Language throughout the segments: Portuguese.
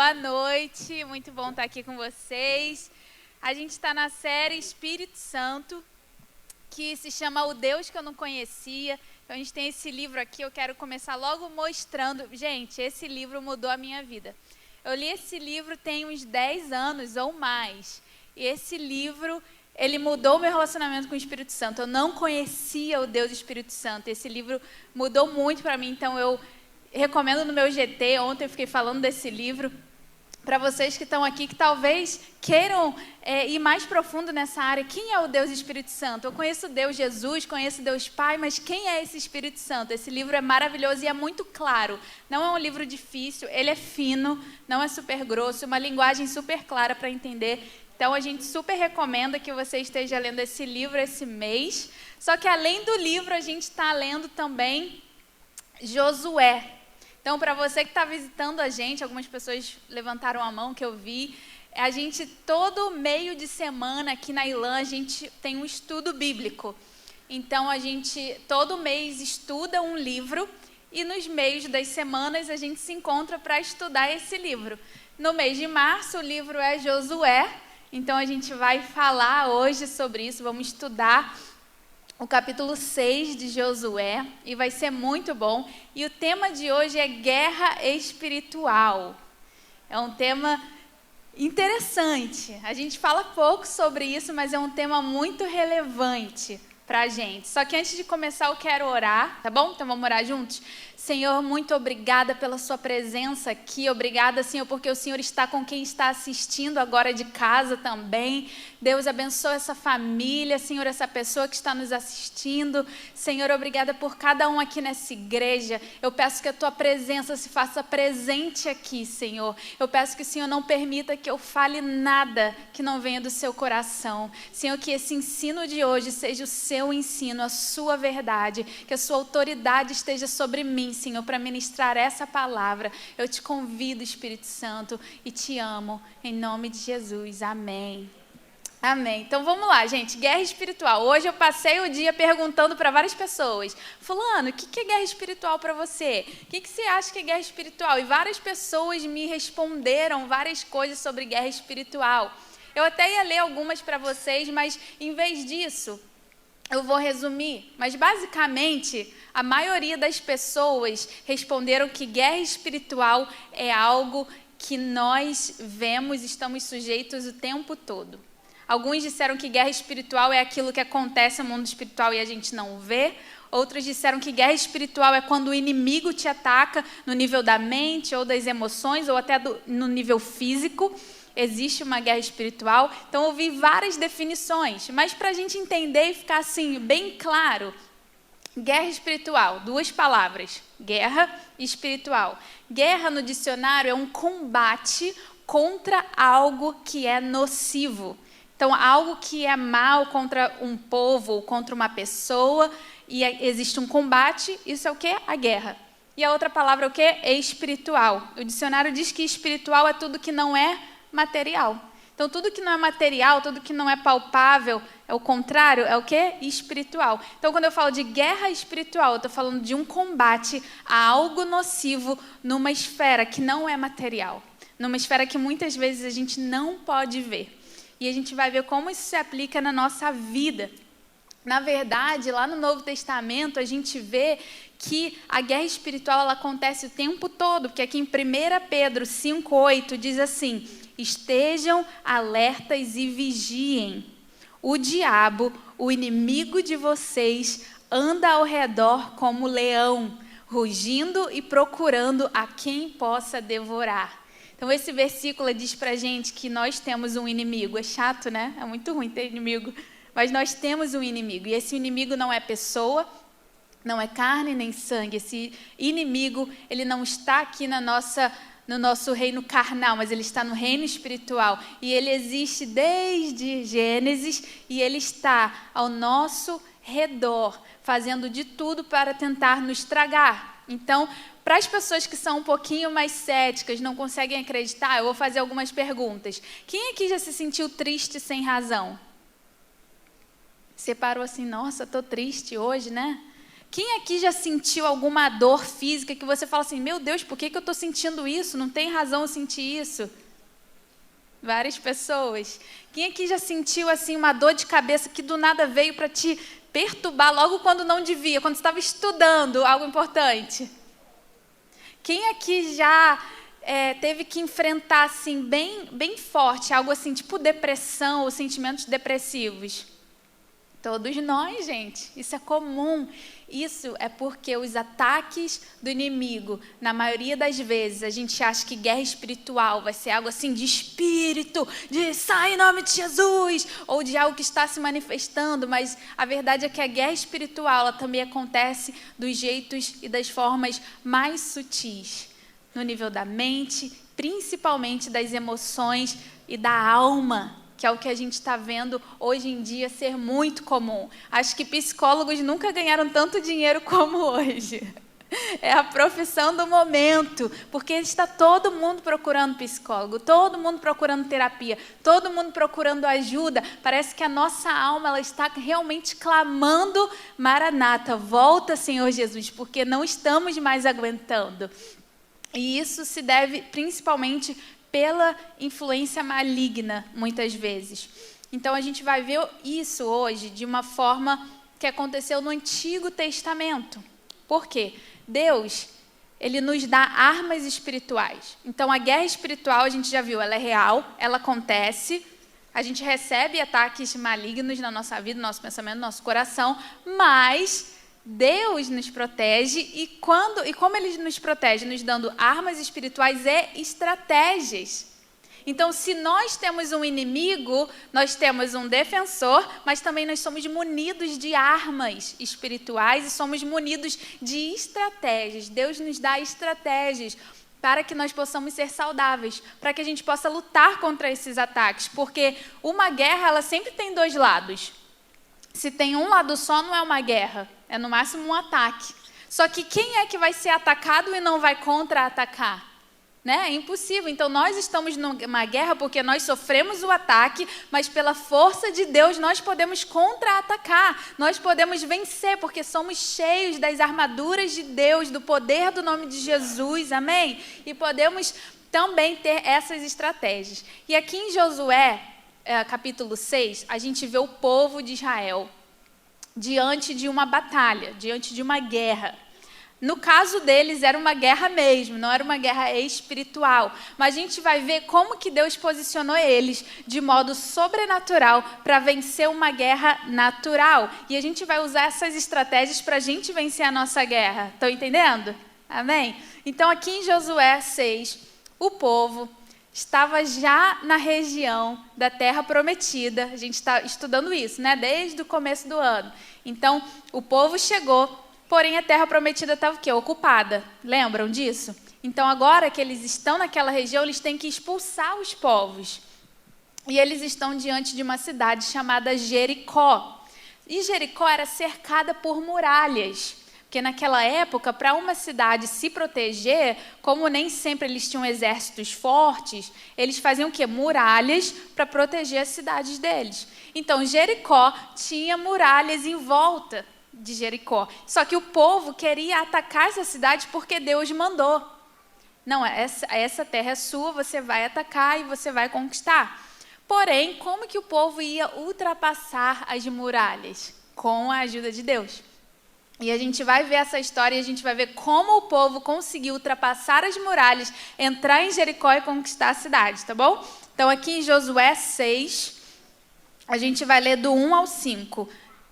boa noite, muito bom estar aqui com vocês. A gente está na série Espírito Santo, que se chama O Deus que eu não conhecia. Então a gente tem esse livro aqui, eu quero começar logo mostrando. Gente, esse livro mudou a minha vida. Eu li esse livro tem uns 10 anos ou mais. E esse livro, ele mudou o meu relacionamento com o Espírito Santo. Eu não conhecia o Deus Espírito Santo. Esse livro mudou muito para mim, então eu recomendo no meu GT. Ontem eu fiquei falando desse livro para vocês que estão aqui, que talvez queiram ir mais profundo nessa área. Quem é o Deus Espírito Santo? Eu conheço Deus Jesus, conheço Deus Pai, mas quem é esse Espírito Santo? Esse livro é maravilhoso e é muito claro. Não é um livro difícil, ele é fino, não é super grosso, uma linguagem super clara para entender. Então a gente super recomenda que você esteja lendo esse livro esse mês. Só que além do livro, a gente está lendo também Josué. Então, para você que está visitando a gente, algumas pessoas levantaram a mão que eu vi. A gente, todo meio de semana aqui na ILAN, a gente tem um estudo bíblico. Então, a gente todo mês estuda um livro e nos meios das semanas a gente se encontra para estudar esse livro. No mês de março, o livro é Josué. Então, a gente vai falar hoje sobre isso, vamos estudar o capítulo 6 de Josué, e vai ser muito bom. E o tema de hoje é guerra espiritual. É um tema interessante. A gente fala pouco sobre isso, mas é um tema muito relevante para a gente. Só que antes de começar eu quero orar, tá bom? Então vamos orar juntos? Senhor, muito obrigada pela sua presença aqui. Obrigada, Senhor, porque o Senhor está com quem está assistindo agora de casa também. Deus abençoe essa família, Senhor, essa pessoa que está nos assistindo. Senhor, obrigada por cada um aqui nessa igreja. Eu peço que a tua presença se faça presente aqui, Senhor. Eu peço que o Senhor não permita que eu fale nada que não venha do seu coração. Senhor, que esse ensino de hoje seja o seu ensino, a sua verdade, que a sua autoridade esteja sobre mim, Senhor, para ministrar essa palavra. Eu te convido, Espírito Santo, e te amo, em nome de Jesus. Amém. Amém. Então vamos lá, gente. Guerra espiritual. Hoje eu passei o dia perguntando para várias pessoas: fulano, o que é guerra espiritual para você? O que você acha que é guerra espiritual? E várias pessoas me responderam várias coisas sobre guerra espiritual. Eu até ia ler algumas para vocês, mas em vez disso, eu vou resumir. Mas basicamente, a maioria das pessoas responderam que guerra espiritual é algo que nós vemos, estamos sujeitos o tempo todo. Alguns disseram que guerra espiritual é aquilo que acontece no mundo espiritual e a gente não vê. Outros disseram que guerra espiritual é quando o inimigo te ataca no nível da mente ou das emoções ou até no nível físico. Existe uma guerra espiritual. Então, eu vi várias definições. Mas para a gente entender e ficar assim bem claro, guerra espiritual, 2 palavras, guerra e espiritual. Guerra no dicionário é um combate contra algo que é nocivo. Então, algo que é mal contra um povo ou contra uma pessoa, e existe um combate, isso é o quê? A guerra. E a outra palavra é o quê? É espiritual. O dicionário diz que espiritual é tudo que não é material. Então, tudo que não é material, tudo que não é palpável, é o contrário, é o quê? Espiritual. Então, quando eu falo de guerra espiritual, eu estou falando de um combate a algo nocivo numa esfera que não é material. Numa esfera que muitas vezes a gente não pode ver. E a gente vai ver como isso se aplica na nossa vida. Na verdade, lá no Novo Testamento, a gente vê que a guerra espiritual ela acontece o tempo todo, porque aqui em 1 Pedro 5,8 diz assim: estejam alertas e vigiem. O diabo, o inimigo de vocês, anda ao redor como leão, rugindo e procurando a quem possa devorar. Então, esse versículo diz pra gente que nós temos um inimigo. É chato, né? É muito ruim ter inimigo. Mas nós temos um inimigo. E esse inimigo não é pessoa, não é carne nem sangue. Esse inimigo, ele não está aqui no nosso reino carnal, mas ele está no reino espiritual. E ele existe desde Gênesis e ele está ao nosso redor, fazendo de tudo para tentar nos tragar. Então, para as pessoas que são um pouquinho mais céticas, não conseguem acreditar, eu vou fazer algumas perguntas. Quem aqui já se sentiu triste sem razão? Você parou assim, nossa, estou triste hoje, né? Quem aqui já sentiu alguma dor física que você fala assim, meu Deus, por que eu estou sentindo isso? Não tem razão eu sentir isso. Várias pessoas. Quem aqui já sentiu assim uma dor de cabeça que do nada veio para te perturbar logo quando não devia, quando você estava estudando algo importante? Quem aqui já teve que enfrentar assim bem forte algo assim tipo depressão ou sentimentos depressivos? Todos nós, gente. Isso é comum. Isso é porque os ataques do inimigo, na maioria das vezes, a gente acha que guerra espiritual vai ser algo assim de espírito, de sai em nome de Jesus, ou de algo que está se manifestando, mas a verdade é que a guerra espiritual ela também acontece dos jeitos e das formas mais sutis, no nível da mente, principalmente das emoções e da alma, que é o que a gente está vendo hoje em dia ser muito comum. Acho que psicólogos nunca ganharam tanto dinheiro como hoje. É a profissão do momento, porque está todo mundo procurando psicólogo, todo mundo procurando terapia, todo mundo procurando ajuda. Parece que a nossa alma ela está realmente clamando, Maranata, volta, Senhor Jesus, porque não estamos mais aguentando. E isso se deve principalmente pela influência maligna, muitas vezes. Então, a gente vai ver isso hoje de uma forma que aconteceu no Antigo Testamento. Por quê? Deus, Ele nos dá armas espirituais. Então, a guerra espiritual, a gente já viu, ela é real, ela acontece, a gente recebe ataques malignos na nossa vida, no nosso pensamento, no nosso coração, mas Deus nos protege e como Ele nos protege? Nos dando armas espirituais e estratégias. Então, se nós temos um inimigo, nós temos um defensor, mas também nós somos munidos de armas espirituais e somos munidos de estratégias. Deus nos dá estratégias para que nós possamos ser saudáveis, para que a gente possa lutar contra esses ataques, porque uma guerra ela sempre tem dois lados. Se tem um lado só, não é uma guerra, é no máximo um ataque. Só que quem é que vai ser atacado e não vai contra-atacar? Né? É impossível. Então, nós estamos numa guerra porque nós sofremos o ataque, mas pela força de Deus nós podemos contra-atacar, nós podemos vencer, porque somos cheios das armaduras de Deus, do poder do nome de Jesus, amém? E podemos também ter essas estratégias. E aqui em Josué, capítulo 6, a gente vê o povo de Israel diante de uma batalha, diante de uma guerra. No caso deles, era uma guerra mesmo, não era uma guerra espiritual. Mas a gente vai ver como que Deus posicionou eles de modo sobrenatural para vencer uma guerra natural. E a gente vai usar essas estratégias para a gente vencer a nossa guerra. Estão entendendo? Amém? Então, aqui em Josué 6, o povo estava já na região da Terra Prometida. A gente está estudando isso, né? Desde o começo do ano. Então, o povo chegou, porém a Terra Prometida estava o quê? Ocupada. Lembram disso? Então, agora que eles estão naquela região, eles têm que expulsar os povos. E eles estão diante de uma cidade chamada Jericó. E Jericó era cercada por muralhas. Porque naquela época, para uma cidade se proteger, como nem sempre eles tinham exércitos fortes, eles faziam o quê? Muralhas para proteger as cidades deles. Então, Jericó tinha muralhas em volta de Jericó. Só que o povo queria atacar essa cidade porque Deus mandou. Não, essa terra é sua, você vai atacar e você vai conquistar. Porém, como que o povo ia ultrapassar as muralhas? Com a ajuda de Deus. E a gente vai ver essa história e a gente vai ver como o povo conseguiu ultrapassar as muralhas, entrar em Jericó e conquistar a cidade, tá bom? Então, aqui em Josué 6, a gente vai ler do 1 ao 5.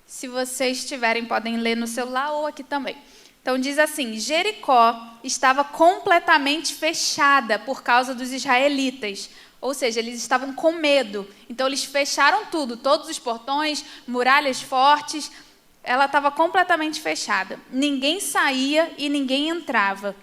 Se vocês tiverem, podem ler no celular ou aqui também. Então, diz assim, Jericó estava completamente fechada por causa dos israelitas. Ou seja, eles estavam com medo. Então, eles fecharam tudo, todos os portões, muralhas fortes. Ela estava completamente fechada. Ninguém saía e ninguém entrava.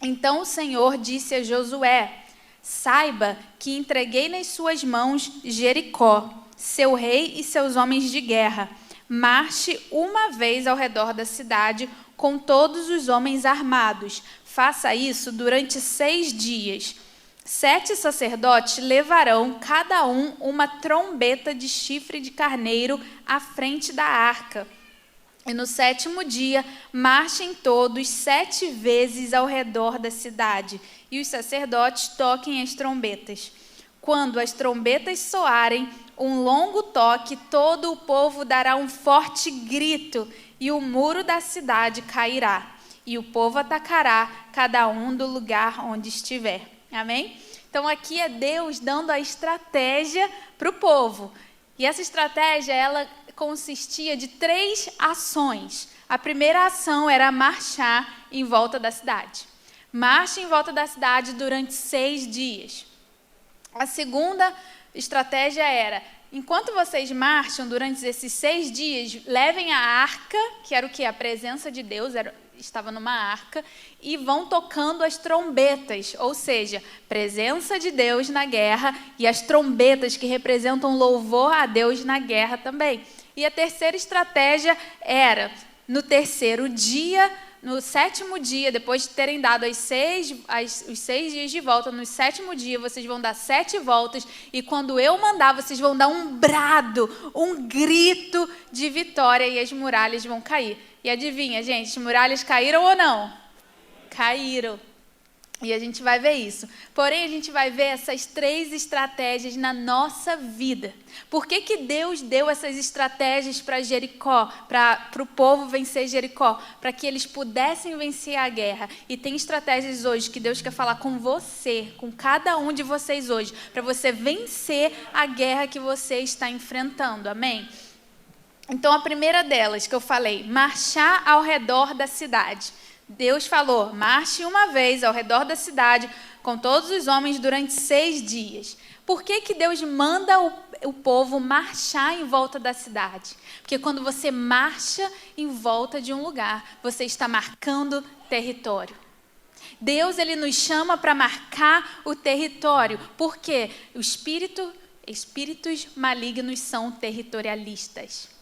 Então o Senhor disse a Josué, saiba que entreguei nas suas mãos Jericó, seu rei e seus homens de guerra. Marche uma vez ao redor da cidade com todos os homens armados. Faça isso durante 6 dias. 7 sacerdotes levarão cada uma trombeta de chifre de carneiro à frente da arca. E no 7º dia, marchem todos 7 vezes ao redor da cidade, e os sacerdotes toquem as trombetas. Quando as trombetas soarem um longo toque, todo o povo dará um forte grito, e o muro da cidade cairá, e o povo atacará cada um do lugar onde estiver. Amém? Então aqui é Deus dando a estratégia para o povo. E essa estratégia, ela consistia de 3 ações. A primeira ação era marchar em volta da cidade. Marche em volta da cidade durante 6 dias. A segunda estratégia era, enquanto vocês marcham durante esses 6 dias, levem a arca, que era o quê? A presença de Deus, estava numa arca, e vão tocando as trombetas, ou seja, presença de Deus na guerra e as trombetas que representam louvor a Deus na guerra também. E a terceira estratégia era, no 3º dia, no 7º dia, depois de terem dado os 6 dias de volta, no 7º dia vocês vão dar 7 voltas, e quando eu mandar, vocês vão dar um brado, um grito de vitória, e as muralhas vão cair. E adivinha, gente, as muralhas caíram ou não? Caíram. E a gente vai ver isso. Porém, a gente vai ver essas 3 estratégias na nossa vida. Por que Deus deu essas estratégias para Jericó, para o povo vencer Jericó? Para que eles pudessem vencer a guerra. E tem estratégias hoje que Deus quer falar com você, com cada um de vocês hoje, para você vencer a guerra que você está enfrentando. Amém? Então, a primeira delas que eu falei, marchar ao redor da cidade. Deus falou, marche uma vez ao redor da cidade com todos os homens durante 6 dias. Por que Deus manda o povo marchar em volta da cidade? Porque quando você marcha em volta de um lugar, você está marcando território. Deus, ele nos chama para marcar o território. Por quê? Espíritos malignos são territorialistas.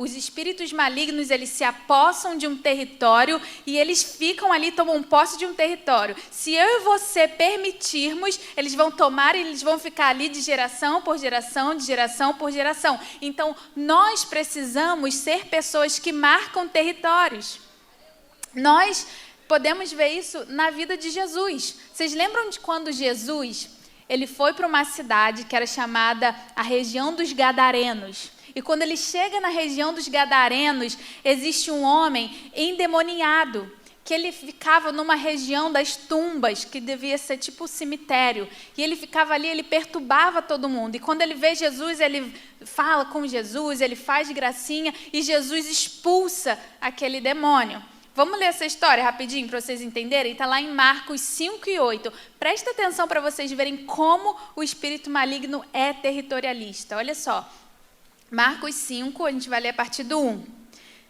Os espíritos malignos, eles se apossam de um território e eles ficam ali, tomam posse de um território. Se eu e você permitirmos, eles vão tomar e eles vão ficar ali de geração por geração, de geração por geração. Então, nós precisamos ser pessoas que marcam territórios. Nós podemos ver isso na vida de Jesus. Vocês lembram de quando Jesus, ele foi para uma cidade que era chamada a região dos Gadarenos? E quando ele chega na região dos Gadarenos, existe um homem endemoniado, que ele ficava numa região das tumbas, que devia ser tipo cemitério. E ele ficava ali, ele perturbava todo mundo. E quando ele vê Jesus, ele fala com Jesus, ele faz gracinha, e Jesus expulsa aquele demônio. Vamos ler essa história rapidinho para vocês entenderem? Está lá em Marcos 5 e 8. Presta atenção para vocês verem como o espírito maligno é territorialista. Olha só. Marcos 5, a gente vai ler a partir do 1.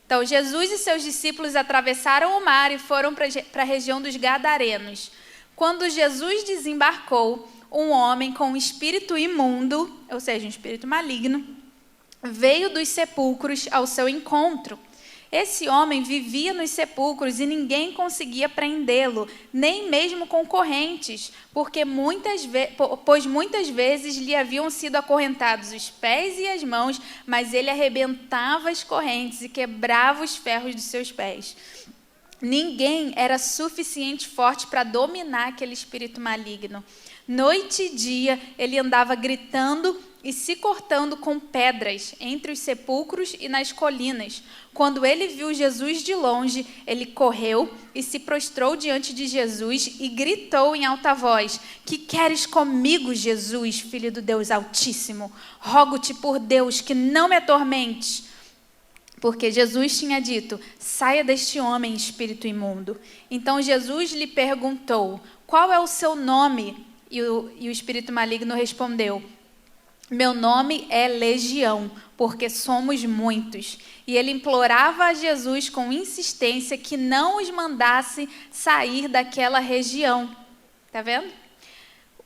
Então, Jesus e seus discípulos atravessaram o mar e foram para a região dos Gadarenos. Quando Jesus desembarcou, um homem com um espírito imundo, ou seja, um espírito maligno, veio dos sepulcros ao seu encontro. Esse homem vivia nos sepulcros e ninguém conseguia prendê-lo, nem mesmo com correntes, pois muitas vezes lhe haviam sido acorrentados os pés e as mãos, mas ele arrebentava as correntes e quebrava os ferros dos seus pés. Ninguém era suficiente forte para dominar aquele espírito maligno. Noite e dia ele andava gritando e se cortando com pedras entre os sepulcros e nas colinas. Quando ele viu Jesus de longe, ele correu e se prostrou diante de Jesus e gritou em alta voz: "Que queres comigo, Jesus, filho do Deus Altíssimo? Rogo-te por Deus que não me atormentes." Porque Jesus tinha dito: "Saia deste homem, espírito imundo." Então Jesus lhe perguntou: "Qual é o seu nome?" E o espírito maligno respondeu: "Meu nome é Legião, porque somos muitos." E ele implorava a Jesus com insistência que não os mandasse sair daquela região. Tá vendo?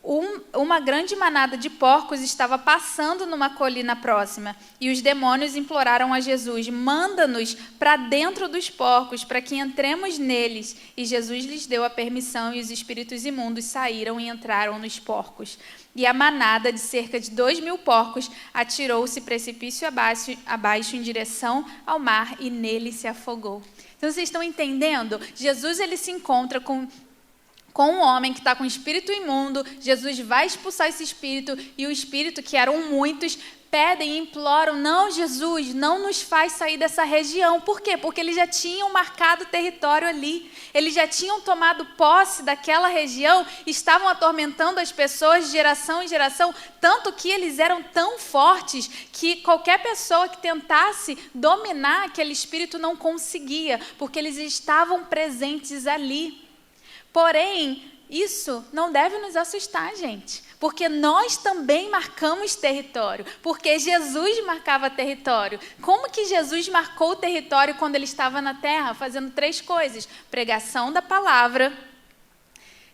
uma grande manada de porcos estava passando numa colina próxima, e os demônios imploraram a Jesus: manda-nos para dentro dos porcos, para que entremos neles. E Jesus lhes deu a permissão, e os espíritos imundos saíram e entraram nos porcos. E a manada, de cerca de 2.000 porcos, atirou-se precipício abaixo em direção ao mar, e nele se afogou. Então, vocês estão entendendo? Jesus, ele se encontra com um homem que está com espírito imundo. Jesus vai expulsar esse espírito, e o espírito, que eram muitos, pedem e imploram: não, Jesus, não nos faz sair dessa região. Por quê? Porque eles já tinham marcado território ali, eles já tinham tomado posse daquela região, estavam atormentando as pessoas de geração em geração, tanto que eles eram tão fortes que qualquer pessoa que tentasse dominar aquele espírito não conseguia, porque eles estavam presentes ali. Porém, isso não deve nos assustar, gente, porque nós também marcamos território, porque Jesus marcava território. Como que Jesus marcou o território quando ele estava na terra? Fazendo 3 coisas: pregação da palavra,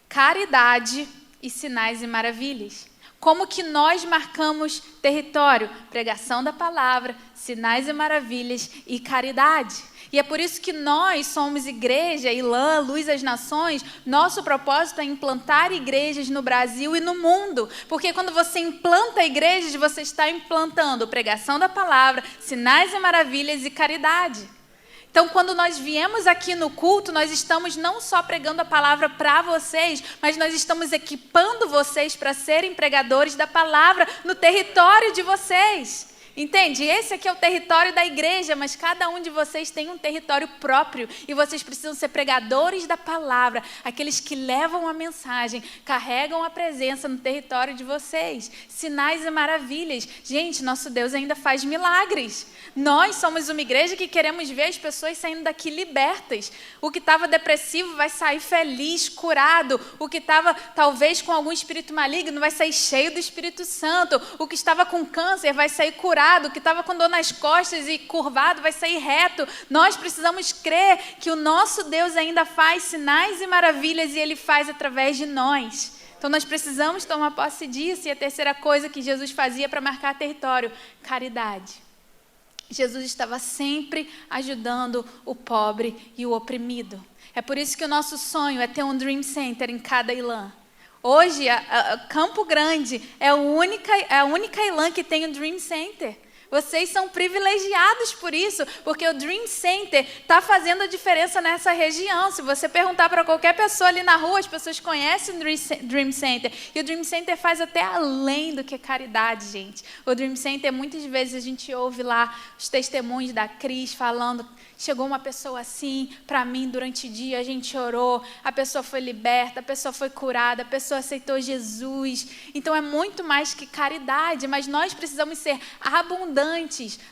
caridade e sinais e maravilhas. Como que nós marcamos território? Pregação da palavra, sinais e maravilhas e caridade. E é por isso que nós somos igreja, Ilã, Luz às Nações. Nosso propósito é implantar igrejas no Brasil e no mundo. Porque quando você implanta igrejas, você está implantando pregação da palavra, sinais e maravilhas e caridade. Então, quando nós viemos aqui no culto, nós estamos não só pregando a palavra para vocês, mas nós estamos equipando vocês para serem pregadores da palavra no território de vocês. Entende? Esse aqui é o território da igreja, mas cada um de vocês tem um território próprio, e vocês precisam ser pregadores da palavra, aqueles que levam a mensagem, carregam a presença no território de vocês. Sinais e maravilhas. Gente, nosso Deus ainda faz milagres. Nós somos uma igreja que queremos ver as pessoas saindo daqui libertas. O que estava depressivo vai sair feliz, curado. O que estava talvez com algum espírito maligno vai sair cheio do Espírito Santo. O que estava com câncer vai sair curado. O que estava com dor nas costas e curvado vai sair reto. Nós precisamos crer que o nosso Deus ainda faz sinais e maravilhas, e Ele faz através de nós. Então nós precisamos tomar posse disso. E a terceira coisa que Jesus fazia para marcar território: caridade. Jesus estava sempre ajudando o pobre e o oprimido. É por isso que o nosso sonho é ter um Dream Center em cada Ilã. Hoje, Campo Grande é a única Ilã que tem o Dream Center. Vocês são privilegiados por isso, porque o Dream Center está fazendo a diferença nessa região. Se você perguntar para qualquer pessoa ali na rua, as pessoas conhecem o Dream Center. E o Dream Center faz até além do que caridade, gente. O Dream Center, muitas vezes a gente ouve lá os testemunhos da Cris falando: chegou uma pessoa assim para mim durante o dia, a gente orou, a pessoa foi liberta, a pessoa foi curada, a pessoa aceitou Jesus. Então é muito mais que caridade, mas nós precisamos ser abundantes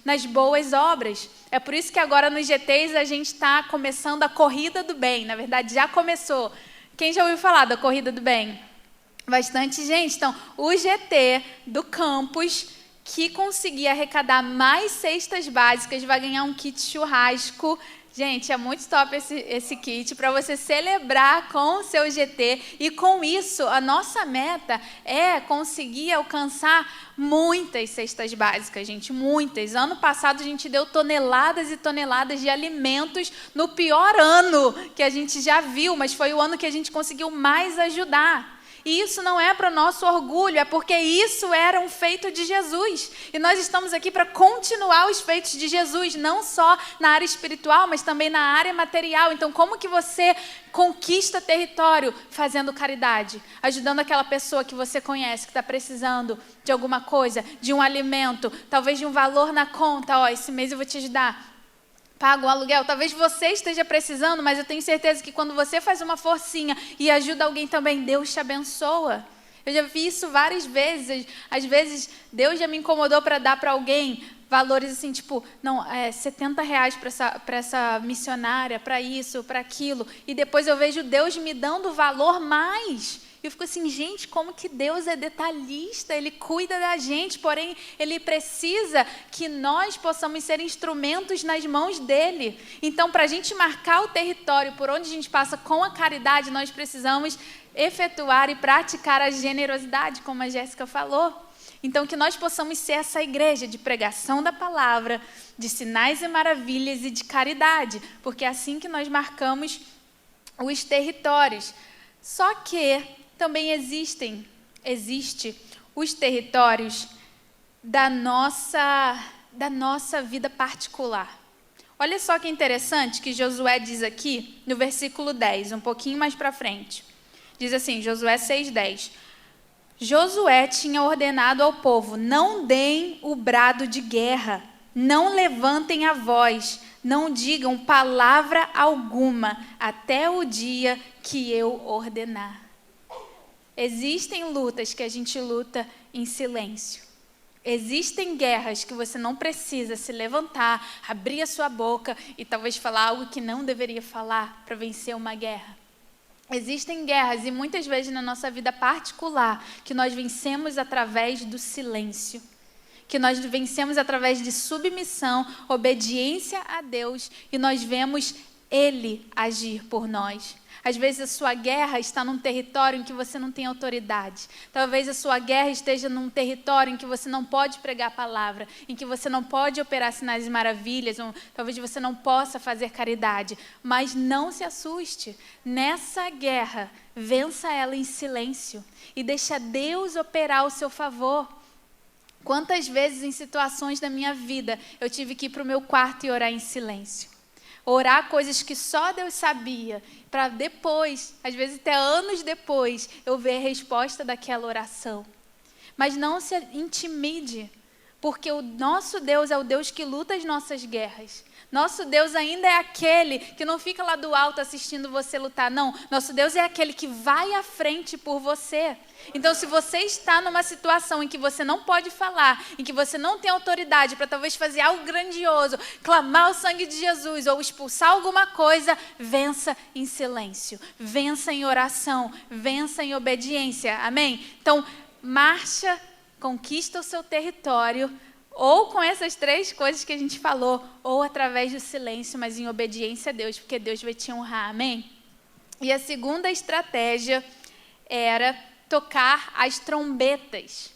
nas boas obras. É por isso que agora nos GTs a gente está começando a Corrida do Bem. Na verdade, já começou. Quem já ouviu falar da Corrida do Bem? Bastante gente. Então, o GT do campus que conseguir arrecadar mais cestas básicas vai ganhar um kit churrasco. Gente, é muito top esse kit para você celebrar com o seu GT. E com isso, a nossa meta é conseguir alcançar muitas cestas básicas, gente, muitas. Ano passado a gente deu toneladas e toneladas de alimentos no pior ano que a gente já viu, mas foi o ano que a gente conseguiu mais ajudar. E isso não é para o nosso orgulho, é porque isso era um feito de Jesus. E nós estamos aqui para continuar os feitos de Jesus, não só na área espiritual, mas também na área material. Então, como que você conquista território? Fazendo caridade, ajudando aquela pessoa que você conhece, que está precisando de alguma coisa, de um alimento, talvez de um valor na conta. Ó, esse mês eu vou te ajudar. Paga o aluguel. Talvez você esteja precisando, mas eu tenho certeza que quando você faz uma forcinha e ajuda alguém também, Deus te abençoa. Eu já vi isso várias vezes. Às vezes, Deus já me incomodou para dar para alguém valores assim, tipo, não, R$70 para essa missionária, para isso, para aquilo. E depois eu vejo Deus me dando valor mais. E eu fico assim, gente, como que Deus é detalhista, Ele cuida da gente, porém Ele precisa que nós possamos ser instrumentos nas mãos dEle. Então, para a gente marcar o território por onde a gente passa com a caridade, nós precisamos efetuar e praticar a generosidade, como a Jéssica falou. Então, que nós possamos ser essa igreja de pregação da palavra, de sinais e maravilhas e de caridade, porque é assim que nós marcamos os territórios. Só que também existe os territórios da nossa vida particular. Olha só que interessante que Josué diz aqui no versículo 10, um pouquinho mais para frente. Diz assim, Josué 6:10. Josué tinha ordenado ao povo: não deem o brado de guerra, não levantem a voz, não digam palavra alguma, até o dia que eu ordenar. Existem lutas que a gente luta em silêncio. Existem guerras que você não precisa se levantar, abrir a sua boca e talvez falar algo que não deveria falar para vencer uma guerra. Existem guerras, e muitas vezes na nossa vida particular, que nós vencemos através do silêncio, que nós vencemos através de submissão, obediência a Deus, e nós vemos Ele agir por nós. Às vezes a sua guerra está num território em que você não tem autoridade. Talvez a sua guerra esteja num território em que você não pode pregar a palavra, em que você não pode operar sinais e maravilhas, ou talvez você não possa fazer caridade. Mas não se assuste. Nessa guerra, vença ela em silêncio e deixa Deus operar ao seu favor. Quantas vezes em situações da minha vida eu tive que ir para o meu quarto e orar em silêncio. Orar coisas que só Deus sabia, para depois, às vezes até anos depois, eu ver a resposta daquela oração. Mas não se intimide, porque o nosso Deus é o Deus que luta as nossas guerras. Nosso Deus ainda é aquele que não fica lá do alto assistindo você lutar, não. Nosso Deus é aquele que vai à frente por você. Então, se você está numa situação em que você não pode falar, em que você não tem autoridade para talvez fazer algo grandioso, clamar o sangue de Jesus ou expulsar alguma coisa, vença em silêncio, vença em oração, vença em obediência. Amém? Então, marcha, conquista o seu território, ou com essas 3 coisas que a gente falou, ou através do silêncio, mas em obediência a Deus, porque Deus vai te honrar, amém? E a segunda estratégia era tocar as trombetas.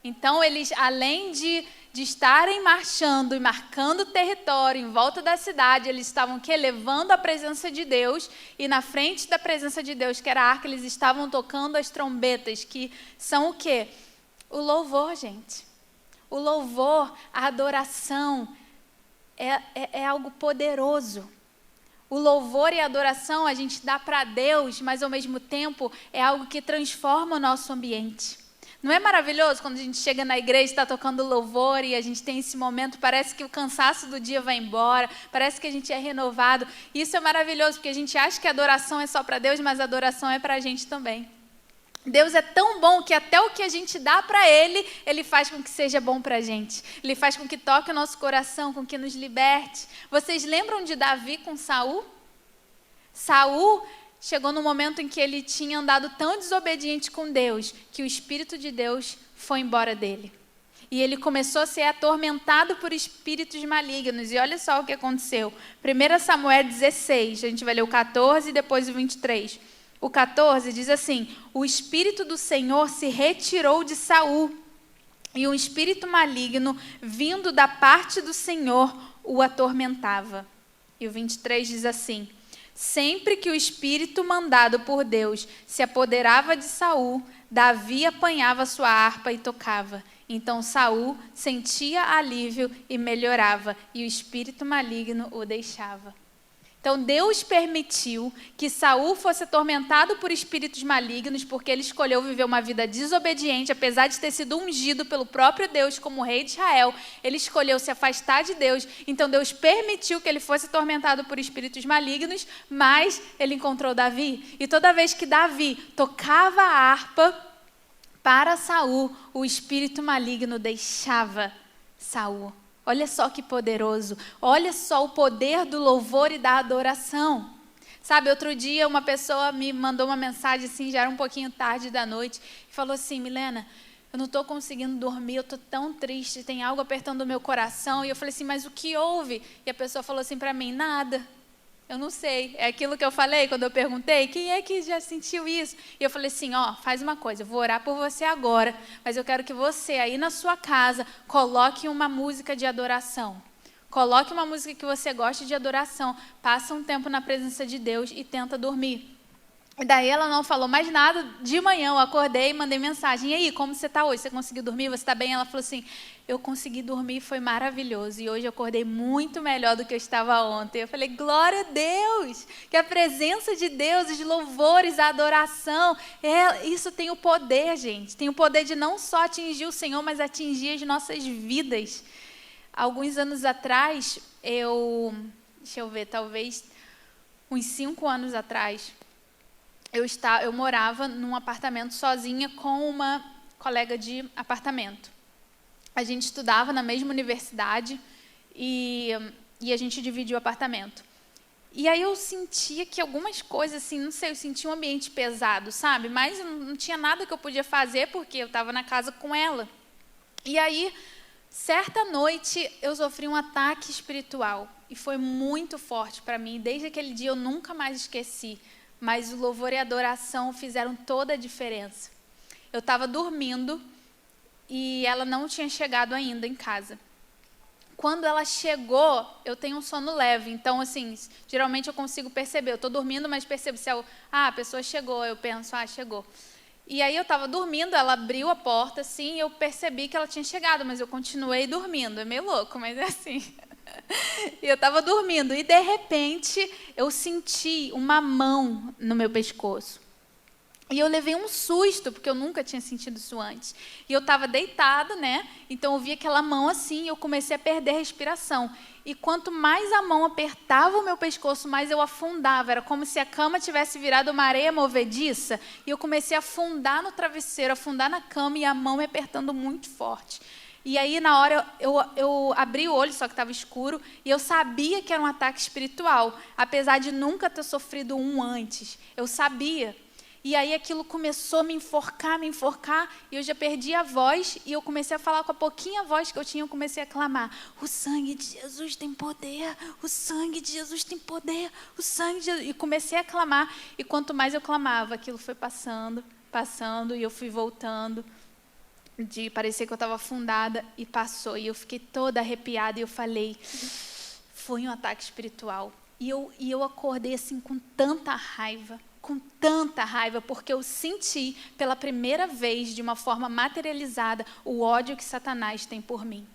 Então, eles, além de estarem marchando e marcando o território em volta da cidade, eles estavam levando a presença de Deus, e na frente da presença de Deus, que era a arca, eles estavam tocando as trombetas, que são o quê? O louvor, gente. O louvor, a adoração, é algo poderoso. O louvor e a adoração a gente dá para Deus, mas ao mesmo tempo é algo que transforma o nosso ambiente. Não é maravilhoso quando a gente chega na igreja e está tocando louvor e a gente tem esse momento, parece que o cansaço do dia vai embora, parece que a gente é renovado. Isso é maravilhoso, porque a gente acha que a adoração é só para Deus, mas a adoração é para a gente também. Deus é tão bom que até o que a gente dá para Ele, Ele faz com que seja bom para a gente. Ele faz com que toque o nosso coração, com que nos liberte. Vocês lembram de Davi com Saul? Saul chegou no momento em que ele tinha andado tão desobediente com Deus, que o Espírito de Deus foi embora dele. E ele começou a ser atormentado por espíritos malignos. E olha só o que aconteceu. 1 Samuel 16, a gente vai ler o 14 e depois o 23. O 14 diz assim: o Espírito do Senhor se retirou de Saul, e um espírito maligno, vindo da parte do Senhor, o atormentava. E o 23 diz assim: sempre que o espírito mandado por Deus se apoderava de Saul, Davi apanhava sua harpa e tocava. Então Saul sentia alívio e melhorava, e o espírito maligno o deixava. Então Deus permitiu que Saul fosse atormentado por espíritos malignos, porque ele escolheu viver uma vida desobediente, apesar de ter sido ungido pelo próprio Deus como rei de Israel. Ele escolheu se afastar de Deus, então Deus permitiu que ele fosse atormentado por espíritos malignos, mas ele encontrou Davi. E toda vez que Davi tocava a harpa para Saul, o espírito maligno deixava Saul. Olha só que poderoso, olha só o poder do louvor e da adoração. Sabe, outro dia uma pessoa me mandou uma mensagem assim, já era um pouquinho tarde da noite, e falou assim: Milena, eu não estou conseguindo dormir, eu estou tão triste, tem algo apertando o meu coração. E eu falei assim: mas o que houve? E a pessoa falou assim para mim: nada, eu não sei. É aquilo que eu falei quando eu perguntei: quem é que já sentiu isso? E eu falei assim: ó, faz uma coisa, eu vou orar por você agora, mas eu quero que você aí na sua casa coloque uma música de adoração. Coloque uma música que você goste de adoração, passa um tempo na presença de Deus e tenta dormir. E daí ela não falou mais nada. De manhã eu acordei e mandei mensagem: e aí, como você está hoje? Você conseguiu dormir? Você está bem? Ela falou assim: eu consegui dormir, foi maravilhoso. E hoje eu acordei muito melhor do que eu estava ontem. Eu falei: glória a Deus! Que a presença de Deus, os louvores, a adoração, isso tem o poder, gente. Tem o poder de não só atingir o Senhor, mas atingir as nossas vidas. Alguns anos atrás, deixa eu ver, talvez uns 5 anos atrás, eu morava num apartamento sozinha com uma colega de apartamento. A gente estudava na mesma universidade e a gente dividia o apartamento. E aí eu sentia que algumas coisas, assim, não sei, eu sentia um ambiente pesado, sabe? Mas não tinha nada que eu podia fazer porque eu estava na casa com ela. E aí, certa noite, eu sofri um ataque espiritual e foi muito forte para mim. Desde aquele dia eu nunca mais esqueci. Mas o louvor e a adoração fizeram toda a diferença. Eu estava dormindo e ela não tinha chegado ainda em casa. Quando ela chegou, eu tenho um sono leve, então, assim, geralmente eu consigo perceber. Eu estou dormindo, mas percebo se a pessoa chegou, eu penso: chegou. E aí eu estava dormindo, ela abriu a porta, assim, e eu percebi que ela tinha chegado, mas eu continuei dormindo. É meio louco, mas é assim. E eu estava dormindo e, de repente, eu senti uma mão no meu pescoço. E eu levei um susto, porque eu nunca tinha sentido isso antes. E eu estava deitada, né? Então eu vi aquela mão assim e eu comecei a perder a respiração. E quanto mais a mão apertava o meu pescoço, mais eu afundava. Era como se a cama tivesse virado uma areia movediça. E eu comecei a afundar no travesseiro, afundar na cama e a mão me apertando muito forte. E aí, na hora, eu abri o olho, só que estava escuro, e eu sabia que era um ataque espiritual, apesar de nunca ter sofrido um antes. Eu sabia. E aí aquilo começou a me enforcar, e eu já perdi a voz, e eu comecei a falar com a pouquinha voz que eu tinha, eu comecei a clamar: o sangue de Jesus tem poder, o sangue de Jesus tem poder, o sangue de Jesus. E comecei a clamar, e quanto mais eu clamava, aquilo foi passando, e eu fui voltando. De parecer que eu estava afundada, e passou, e eu fiquei toda arrepiada, e eu falei: foi um ataque espiritual. E eu acordei assim com tanta raiva, porque eu senti pela primeira vez, de uma forma materializada, o ódio que Satanás tem por mim.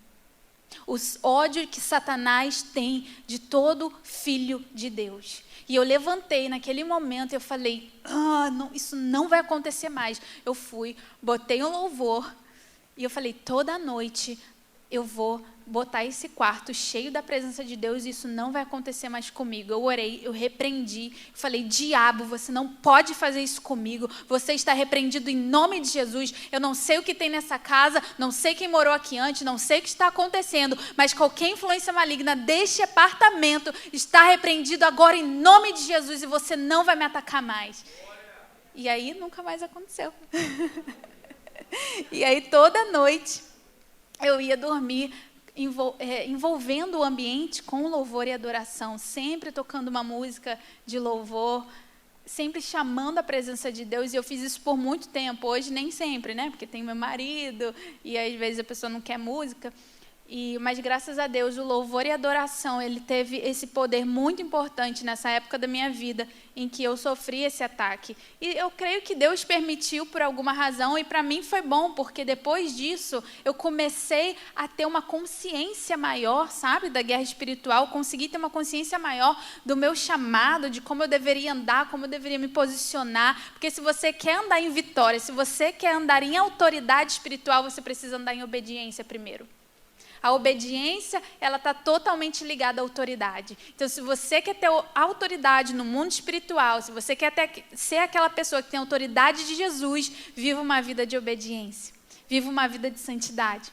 O ódio que Satanás tem de todo filho de Deus. E eu levantei naquele momento e eu falei: não, isso não vai acontecer mais. Eu fui, botei um louvor, e eu falei: toda noite eu vou botar esse quarto cheio da presença de Deus e isso não vai acontecer mais comigo. Eu orei, eu repreendi, falei: diabo, você não pode fazer isso comigo, você está repreendido em nome de Jesus. Eu não sei o que tem nessa casa, não sei quem morou aqui antes, não sei o que está acontecendo, mas qualquer influência maligna deste apartamento está repreendido agora em nome de Jesus e você não vai me atacar mais. E aí nunca mais aconteceu. E aí toda noite eu ia dormir envolvendo o ambiente com louvor e adoração, sempre tocando uma música de louvor, sempre chamando a presença de Deus. E eu fiz isso por muito tempo. Hoje nem sempre, né? Porque tem meu marido e às vezes a pessoa não quer música. Mas graças a Deus, o louvor e a adoração, ele teve esse poder muito importante nessa época da minha vida, em que eu sofri esse ataque. E eu creio que Deus permitiu por alguma razão, e para mim foi bom, porque depois disso, eu comecei a ter uma consciência maior, sabe, da guerra espiritual, consegui ter uma consciência maior do meu chamado, de como eu deveria andar, como eu deveria me posicionar, porque se você quer andar em vitória, se você quer andar em autoridade espiritual, você precisa andar em obediência primeiro. A obediência, ela está totalmente ligada à autoridade. Então, se você quer ter autoridade no mundo espiritual, se você quer ser aquela pessoa que tem autoridade de Jesus, viva uma vida de obediência. Viva uma vida de santidade.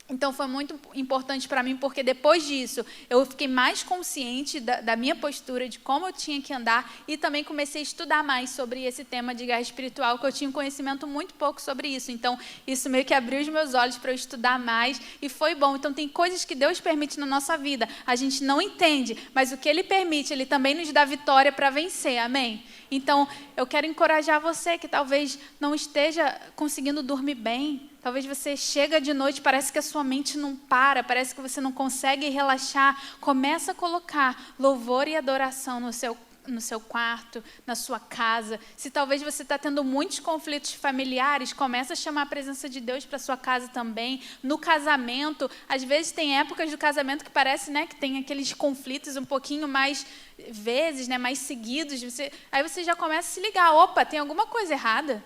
Então foi muito importante para mim, porque depois disso eu fiquei mais consciente da minha postura, de como eu tinha que andar, e também comecei a estudar mais sobre esse tema de guerra espiritual, que eu tinha um conhecimento muito pouco sobre isso. Então isso meio que abriu os meus olhos para eu estudar mais, e foi bom. Então tem coisas que Deus permite na nossa vida, a gente não entende, mas o que Ele permite, Ele também nos dá vitória para vencer, amém? Então eu quero encorajar você que talvez não esteja conseguindo dormir bem. Talvez você chega de noite, parece que a sua mente não para, parece que você não consegue relaxar. Começa a colocar louvor e adoração no seu quarto, na sua casa. Se talvez você está tendo muitos conflitos familiares, começa a chamar a presença de Deus para sua casa também. No casamento, às vezes tem épocas do casamento que parece, né, que tem aqueles conflitos um pouquinho mais vezes, né, mais seguidos. Aí você já começa a se ligar, opa, tem alguma coisa errada.